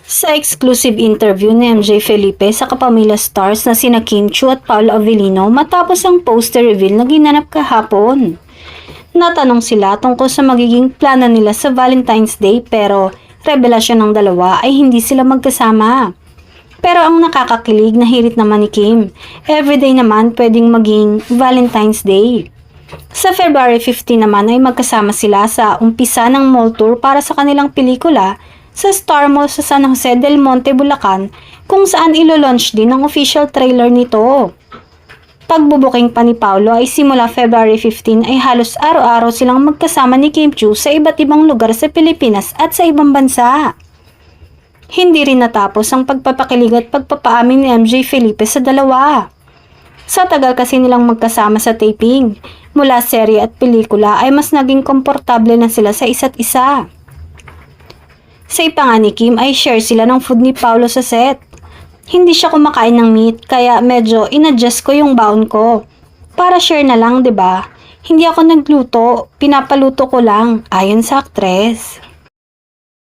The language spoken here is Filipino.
Sa exclusive interview ni MJ Felipe sa kapamilya stars na sina Kim Chiu at Paolo Avellino matapos ang poster reveal na ginanap kahapon. Natanong sila tungkol sa magiging plano nila sa Valentine's Day pero revelasyon ng dalawa ay hindi sila magkasama. Pero ang nakakakilig na hirit naman ni Kim, everyday naman pwedeng maging Valentine's Day. Sa February 15 naman ay magkasama sila sa umpisa ng mall tour para sa kanilang pelikula sa Star Mall sa San Jose del Monte, Bulacan, kung saan ilo-launch din ang official trailer nito. Pagbubuking pa ni Paolo ay simula February 15 ay halos araw-araw silang magkasama ni Kim Chiu sa iba't ibang lugar sa Pilipinas at sa ibang bansa. Hindi rin natapos ang pagpapakilig at pagpapaamin ni MJ Felipe sa dalawa. Sa tagal kasi nilang magkasama sa taping, mula serye at pelikula ay mas naging komportable na sila sa isa't isa. Sa ipa nga ni Kim ay share sila ng food ni Paolo sa set. Hindi siya kumakain ng meat kaya medyo inadjust ko yung baon ko. Para share na lang, 'di ba? Hindi ako nagluto, pinapaluto ko lang, ayon sa aktres.